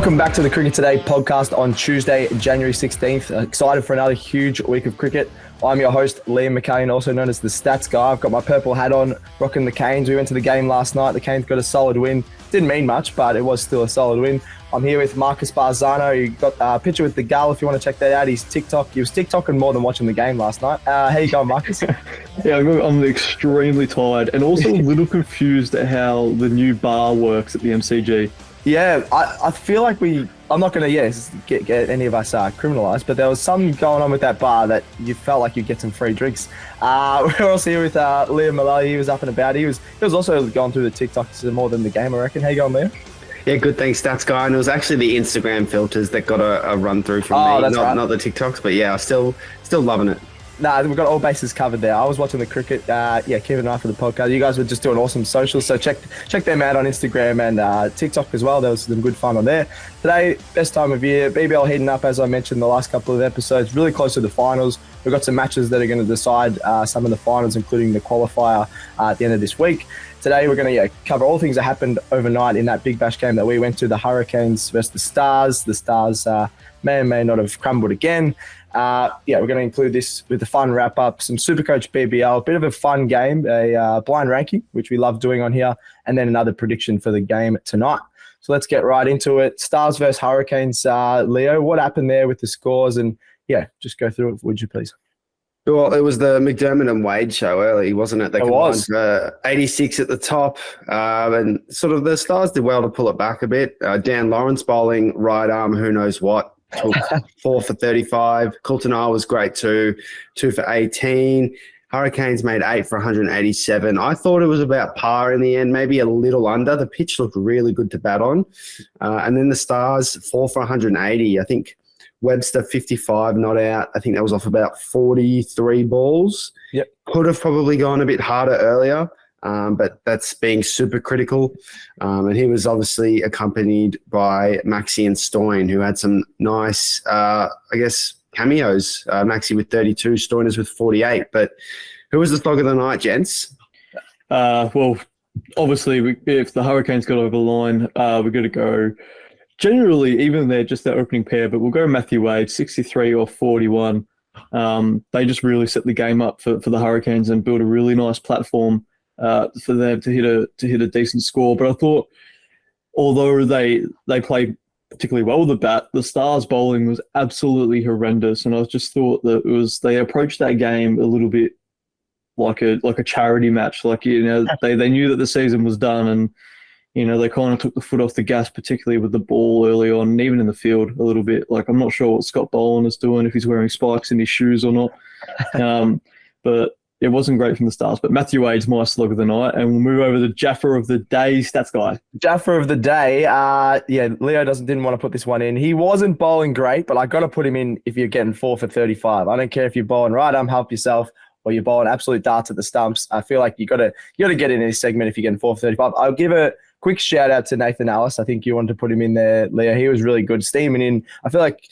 Welcome back to the Cricket Today podcast on Tuesday, January 16th. Excited for another huge week of cricket. I'm your host, Liam McAllion, also known as the Stats Guy. I've got my purple hat on, rocking the Canes. We went to the game last night. The Canes got a solid win. Didn't mean much, but it was still a solid win. I'm here with Marcus Bazzano. He got a picture with the Gal if you want to check that out. He was TikToking more than watching the game last night. How you going, Marcus? Yeah, I'm extremely tired and also a little confused at how the new bar works at the MCG. Yeah, I feel like I'm not going to get any of us criminalised, but there was something going on with that bar that you felt like you'd get some free drinks. We're also here with Leo Mullaly. He was up and about. He was also going through the TikToks more than the game, I reckon. How you going, Leo? Yeah, good, thanks, Stats Guy. And it was actually the Instagram filters that got a run through from me, not the TikToks, but yeah, I'm still loving it. Nah, we've got all bases covered there. I was watching the cricket. Keep an eye for the podcast. You guys were just doing awesome socials, so check them out on Instagram and TikTok as well. There was some good fun on there. Today, best time of year. BBL heating up, as I mentioned in the last couple of episodes, really close to the finals. We've got some matches that are going to decide some of the finals, including the qualifier at the end of this week. Today, we're going to cover all things that happened overnight in that Big Bash game that we went to, the Hurricanes versus the Stars. The Stars may or may not have crumbled again. We're going to include this with the fun wrap-up, some SuperCoach BBL, a bit of a fun game, a blind ranking, which we love doing on here, and then another prediction for the game tonight. So let's get right into it. Stars versus Hurricanes. Leo, what happened there with the scores? And, just go through it, would you please? Well, it was the McDermott and Wade show early, wasn't it? They was. 86 at the top, and sort of the Stars did well to pull it back a bit. Dan Lawrence bowling right arm, who knows what. Took 4 for 35. Coulter was great too, 2 for 18. Hurricanes made 8 for 187. I thought it was about par in the end, maybe a little under. The pitch looked really good to bat on. And then the Stars, 4 for 180. I think Webster, 55, not out. I think that was off about 43 balls. Yep. Could have probably gone a bit harder earlier. But that's being super critical. And he was obviously accompanied by Maxi and Stoyne, who had some nice, cameos. Maxi with 32, Stoyne with 48. But who was the slog of the night, gents? Well, obviously, if the Hurricanes got over the line, we're going to go generally, even they're just their opening pair, but we'll go Matthew Wade, 63 or 41. They just really set the game up for the Hurricanes and built a really nice platform for them to hit a decent score. But I thought, although they played particularly well with the bat, the Stars bowling was absolutely horrendous. And I just thought that they approached that game a little bit like a charity match. They knew that the season was done, and they kind of took the foot off the gas, particularly with the ball early on, and even in the field a little bit. I'm not sure what Scott Boland is doing, if he's wearing spikes in his shoes or not. But it wasn't great from the Stars, but Matthew Wade's my slog of the night, and we'll move over to Jaffa of the day, Stats Guy. Jaffa of the day. Leo didn't want to put this one in. He wasn't bowling great, but I got to put him in if you're getting 4 for 35. I don't care if you're bowling right arm, help yourself, or you're bowling absolute darts at the stumps. I feel like you got to get in this segment if you're getting 4 for 35. I'll give a quick shout out to Nathan Ellis. I think you wanted to put him in there, Leo. He was really good, steaming in. I feel like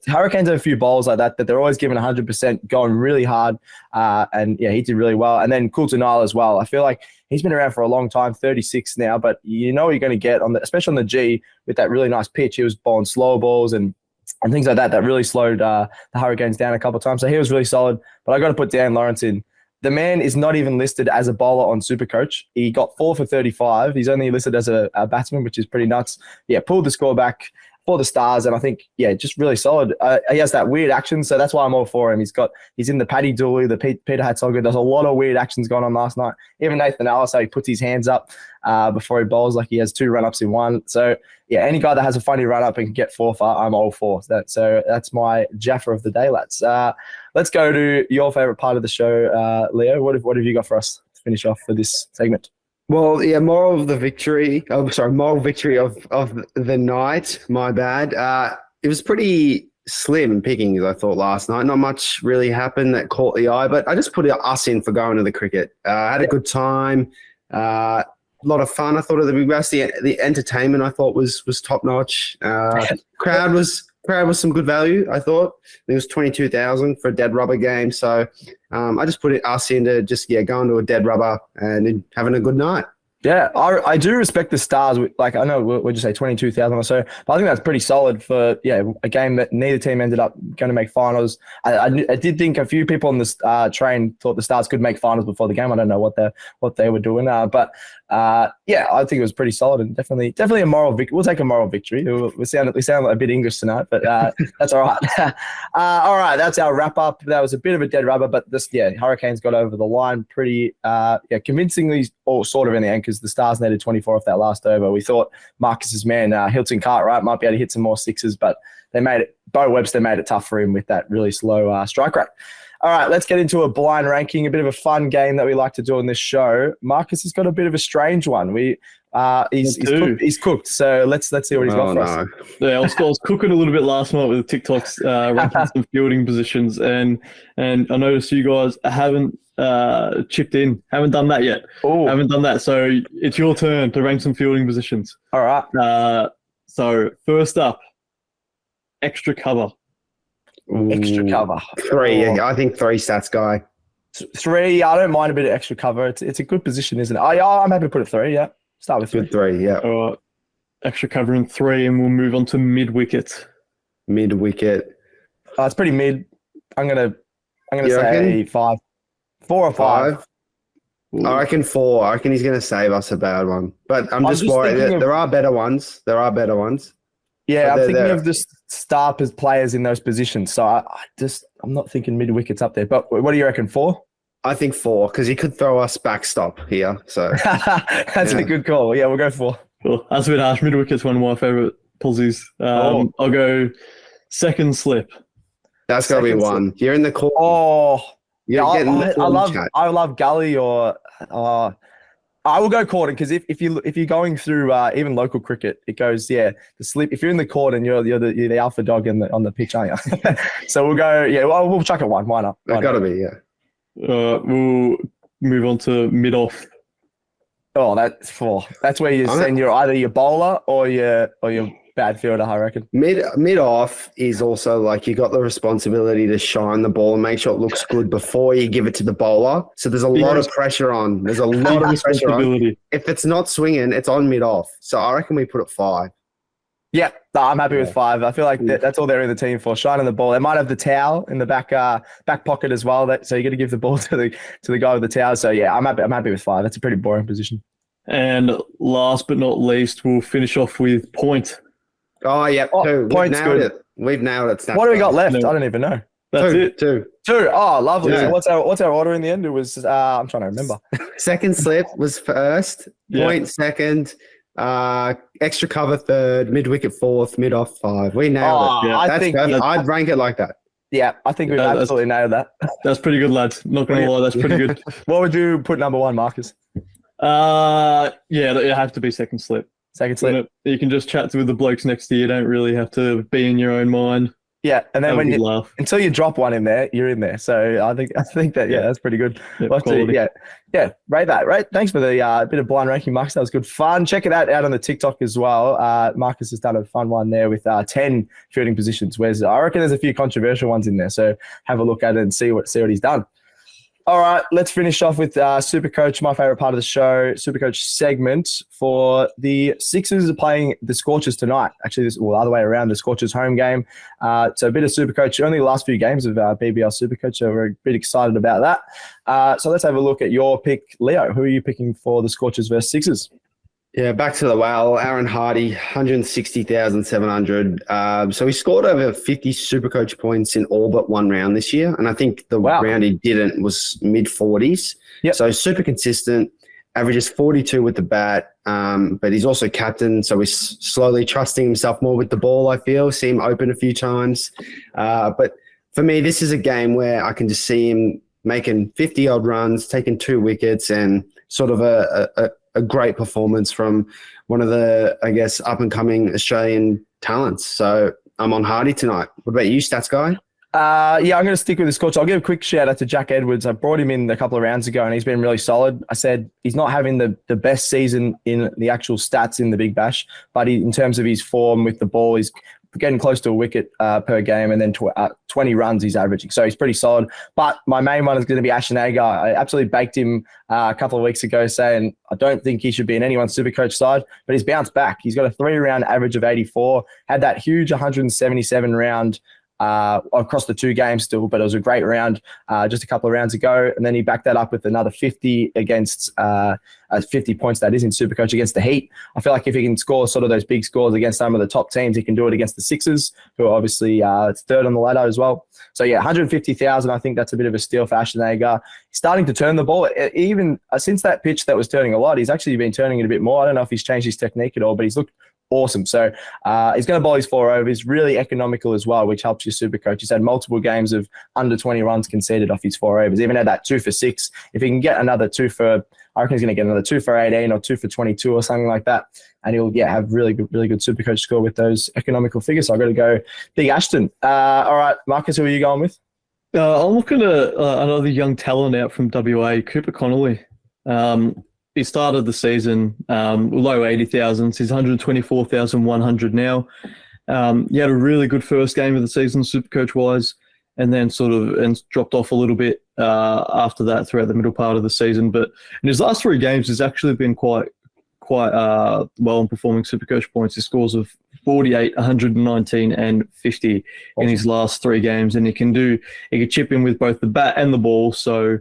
Hurricanes have a few bowls like that they're always giving 100%, going really hard. He did really well. And then Coulter as well. I feel like he's been around for a long time, 36 now, but you know what you're going to get, especially on the G, with that really nice pitch. He was bowling slow balls and things like that really slowed the Hurricanes down a couple of times. So he was really solid. But I got to put Dan Lawrence in. The man is not even listed as a bowler on SuperCoach. He got 4 for 35. He's only listed as a batsman, which is pretty nuts. Yeah, pulled the score back for the Stars, and I think, just really solid. He has that weird action, so that's why I'm all for him. He's in the Paddy Dooley, the Peter Hatzogger. There's a lot of weird actions going on last night. Even Nathan Ellis, he puts his hands up before he bowls, like he has 2 run-ups in one. So, any guy that has a funny run-up and can get 4 for, I'm all for that. So that's my Jaffa of the day, lads. Let's go to your favourite part of the show, Leo. What have you got for us to finish off for this segment? Well, moral victory of the night. My bad. It was pretty slim pickings, I thought, last night. Not much really happened that caught the eye, but I just put us in for going to the cricket. Had a good time. A lot of fun. I thought of the Big Bash. The entertainment I thought was top notch. Crowd was some good value, I thought. It was 22,000 for a dead rubber game. So I just put us into just going to a dead rubber and having a good night. Yeah, I do respect the Stars. Like, I know we'll just say 22,000 or so, but I think that's pretty solid for a game that neither team ended up going to make finals. I did think a few people on this train thought the Stars could make finals before the game. I don't know what they were doing, but I think it was pretty solid and definitely a moral victory. We'll take a moral victory. We sound like a bit English tonight, but that's all right. All right, that's our wrap up. That was a bit of a dead rubber, but Hurricanes got over the line pretty convincingly, or sort of in the end, because the Stars needed 24 off that last over. We thought Marcus's man, Hilton Cartwright, might be able to hit some more sixes, but Bo Webster made it tough for him with that really slow strike rate. All right, let's get into a blind ranking, a bit of a fun game that we like to do on this show. Marcus has got a bit of a strange one. He's cooked, so let's see what he's got for us. Yeah, I was cooking a little bit last night with the TikToks, ranking some fielding positions, and I noticed you guys haven't chipped in, haven't done that yet. Ooh. Haven't done that, so it's your turn to rank some fielding positions. All right. So first up, extra cover. Extra cover. 3. I think 3 stats guy. 3. I don't mind a bit of extra cover. It's a good position, isn't it? I'm happy to put it 3. Yeah, start with 3. Good 3. Yeah. All right. Extra cover in 3, and we'll move on to mid wicket. Mid wicket. It's pretty mid. I'm gonna say 5. 4 or 5. I reckon 4. I reckon he's going to save us a bad one. But I'm just worried that there are better ones. Yeah, I'm thinking of the star players in those positions. So I'm not thinking mid wickets up there. But what do you reckon, 4? I think 4, because he could throw us backstop here. So that's a good call. Yeah, we'll go 4. Well, that's a bit harsh. Mid wicket's one of my favourite pulsies. I'll go second slip. That's got to be 1. You're in the corner. Oh, yeah. I love gully or. I will go cordon, because if you're going through even local cricket, it goes the slip. If you're in the cordon, you're the alpha dog on the pitch, aren't you? So we'll go we'll chuck it 1. Why not? It's got to be We'll move on to mid off. Oh, that's 4. That's where you send either your bowler or your bad fielder, I reckon. Mid off is also like you got the responsibility to shine the ball and make sure it looks good before you give it to the bowler. So there's a lot of pressure on. There's a lot of pressure on. If it's not swinging, it's on mid off. So I reckon we put it 5. Yeah, I'm happy with 5. I feel like that's all they're in the team for, shining the ball. They might have the towel in the back pocket as well. So you got to give the ball to the guy with the towel. So yeah, I'm happy with 5. That's a pretty boring position. And last but not least, we'll finish off with point. Oh yeah, 2. Point's good. We've nailed it. What do we got left? No. I don't even know. That's it. 2. Oh, lovely. Yeah. So what's our order in the end? It was I'm trying to remember. Second slip was first. Point second. Extra cover 3rd. Mid wicket 4th. Mid off 5. We nailed it. Yeah. I'd rank it like that. Yeah, I think we absolutely nailed that. That's pretty good, lads. Not gonna lie, that's pretty good. What would you put number 1, Marcus? It have to be second slip. Second slip. You can just chat with the blokes next to you. You don't really have to be in your own mind. Yeah, and then until you drop one in there, you're in there. So I think that that's pretty good. Rate that. Right. Thanks for the bit of blind ranking, Marcus. That was good fun. Check it out on the TikTok as well. Marcus has done a fun one there with 10 fielding positions. I reckon there's a few controversial ones in there. So have a look at it and see what he's done. All right, let's finish off with SuperCoach, my favourite part of the show, SuperCoach segment for the Sixers are playing the Scorchers tonight. Actually, the other way around, the Scorchers home game. So a bit of SuperCoach, only the last few games of BBL SuperCoach, so we're a bit excited about that. So let's have a look at your pick, Leo. Who are you picking for the Scorchers versus Sixers? Yeah, back to the well. Aaron Hardy, 160,700. So he scored over 50 SuperCoach points in all but one round this year. And I think the round he didn't was mid-40s. Yep. So super consistent, averages 42 with the bat. But he's also captain, so he's slowly trusting himself more with the ball, I feel. See him open a few times. But for me, this is a game where I can just see him making 50-odd runs, taking 2 wickets, and sort of a great performance from one of the, I guess, up-and-coming Australian talents. So I'm on Hardy tonight. What about you, stats guy? I'm going to stick with the Scorch. I'll give a quick shout-out to Jack Edwards. I brought him in a couple of rounds ago, and he's been really solid. I said he's not having the best season in the actual stats in the Big Bash, but in terms of his form with the ball, he's getting close to a wicket per game, and then 20 runs he's averaging. So he's pretty solid. But my main one is going to be Ashton Agar. I absolutely baked him a couple of weeks ago saying I don't think he should be in anyone's Supercoach side, but he's bounced back. He's got a 3-round average of 84, had that huge 177 round across the 2 games still, but it was a great round just a couple of rounds ago. And then he backed that up with another 50 against 50 points that is in Supercoach against the Heat. I feel like if he can score sort of those big scores against some of the top teams, he can do it against the Sixers, who are obviously third on the ladder as well. So yeah, 150,000. I think that's a bit of a steal for Ashton Agar. He's starting to turn the ball. Even since that pitch that was turning a lot, he's actually been turning it a bit more. I don't know if he's changed his technique at all, but he's looked awesome. So he's going to bowl his 4 overs, really economical as well, which helps your Supercoach. He's had multiple games of under 20 runs conceded off his 4 overs. Even had that 2 for 6. If he can get another 2 for, I reckon he's going to get another 2 for 18 or 2 for 22 or something like that. And he'll have really good Supercoach score with those economical figures. So I've got to go Big Ashton. All right, Marcus, who are you going with? I'm looking at another young talent out from WA, Cooper Connolly. He started the season low 80,000s. He's 124,100 now. He had a really good first game of the season, Supercoach-wise, and then dropped off a little bit after that throughout the middle part of the season. But in his last 3 games, he's actually been quite well in performing Supercoach points. His scores of 48, 119, and 50 in his last 3 games, and he can chip in with both the bat and the ball. So.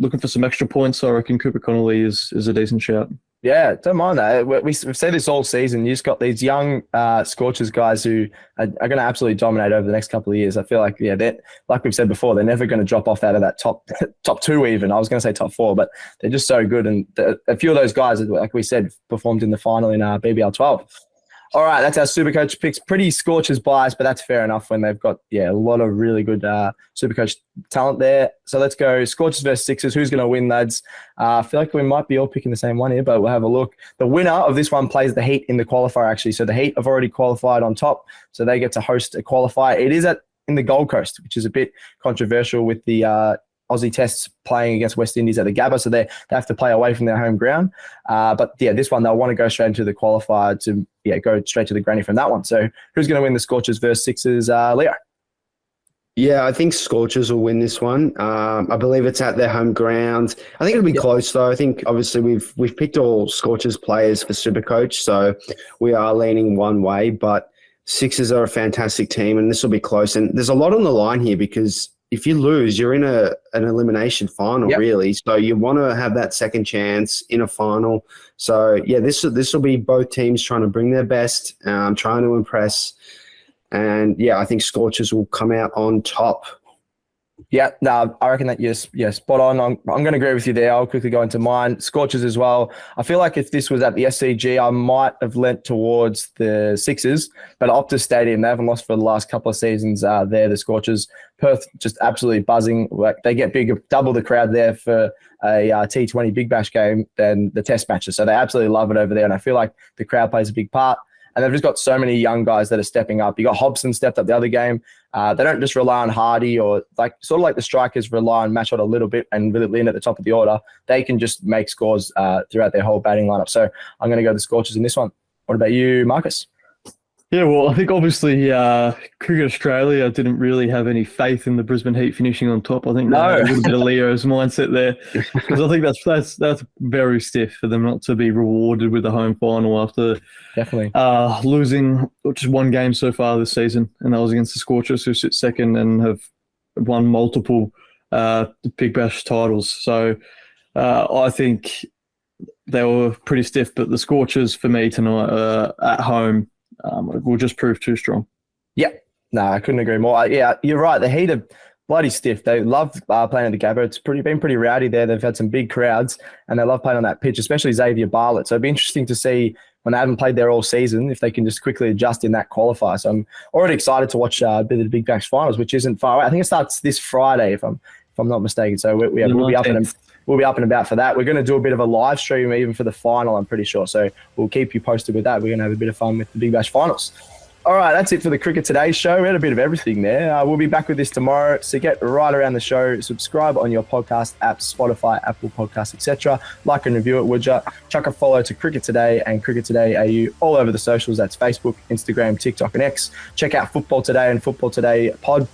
Looking for some extra points, so I reckon Cooper Connolly is a decent shout. Yeah, don't mind that. We've said this all season. You just got these young Scorchers guys who are going to absolutely dominate over the next couple of years. I feel like, like we've said before, they're never going to drop off out of that top 2 even. I was going to say top 4, but they're just so good. And a few of those guys, like we said, performed in the final in BBL 12. All right, that's our Supercoach picks. Pretty Scorchers bias, but that's fair enough when they've got a lot of really good Supercoach talent there. So let's go Scorchers versus Sixers. Who's going to win, lads? I feel like we might be all picking the same one here, but we'll have a look. The winner of this one plays the Heat in the qualifier, actually. So the Heat have already qualified on top, so they get to host a qualifier. It is in the Gold Coast, which is a bit controversial with the Aussie Tests playing against West Indies at the Gabba, so they have to play away from their home ground. But this one, they'll want to go straight into the qualifier to go straight to the granny from that one. So who's going to win the Scorchers versus Sixers, Leo? Yeah, I think Scorchers will win this one. I believe it's at their home ground. I think it'll be close, though. I think, obviously, we've picked all Scorchers players for Supercoach, so we are leaning one way. But Sixers are a fantastic team, and this will be close. And there's a lot on the line here because if you lose, you're in an elimination final, really. So you want to have that second chance in a final. So, this will be both teams trying to bring their best, trying to impress. And, I think Scorchers will come out on top. Yeah, no, I reckon that you're spot on. I'm going to agree with you there. I'll quickly go into mine. Scorchers as well. I feel like if this was at the SCG, I might have lent towards the Sixers, but Optus Stadium, they haven't lost for the last couple of seasons there, the Scorchers. Perth just absolutely buzzing. Like they get bigger, double the crowd there for a T20 Big Bash game than the Test matches. So they absolutely love it over there, and I feel like the crowd plays a big part. And they've just got so many young guys that are stepping up. You got Hobson stepped up the other game. They don't just rely on Hardy or sort of like the strikers rely on Matchot a little bit and really lean at the top of the order. They can just make scores throughout their whole batting lineup. So I'm going to go the Scorchers in this one. What about you, Marcus? Yeah, well, I think obviously Cricket Australia didn't really have any faith in the Brisbane Heat finishing on top. I think a little bit of Leo's mindset there, because I think that's very stiff for them not to be rewarded with the home final after definitely losing just one game so far this season, and that was against the Scorchers, who sit second and have won multiple Big Bash titles. So I think they were pretty stiff, but the Scorchers for me tonight at home will just prove too strong. Yeah, no, I couldn't agree more. You're right. The Heat are bloody stiff. They love playing at the Gabba. It's been pretty rowdy there. They've had some big crowds, and they love playing on that pitch, especially Xavier Bartlett. So it'd be interesting to see when they haven't played there all season if they can just quickly adjust in that qualifier. So I'm already excited to watch a bit of the Big Bash finals, which isn't far away. I think it starts this Friday, if I'm not mistaken. So we'll be up and about for that. We're going to do a bit of a live stream even for the final, I'm pretty sure. So we'll keep you posted with that. We're going to have a bit of fun with the Big Bash finals. All right, that's it for the Cricket Today show. We had a bit of everything there. We'll be back with this tomorrow. So get right around the show. Subscribe on your podcast apps, Spotify, Apple Podcasts, etc. Like and review it, would you? Chuck a follow to Cricket Today and Cricket Today AU all over the socials. That's Facebook, Instagram, TikTok, and X. Check out Football Today and Football Today Pod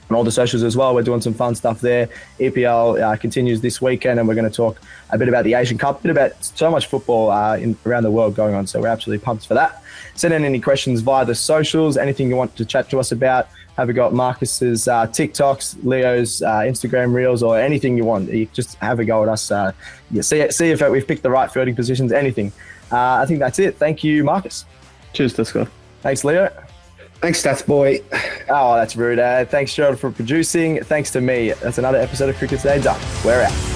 on all the socials as well. We're doing some fun stuff there. EPL continues this weekend, and we're going to talk a bit about the Asian Cup, a bit about so much football around the world going on. So we're absolutely pumped for that. Send in any questions via the socials, anything you want to chat to us about. Have you got Marcus's TikToks, Leo's Instagram Reels, or anything you want? You just have a go at us. See if we've picked the right fielding positions, anything. I think that's it. Thank you, Marcus. Cheers, Disco. Thanks, Leo. Thanks, Stats Boy. Oh, that's rude. Thanks, Gerald, for producing. Thanks to me. That's another episode of Cricket Today done. We're out.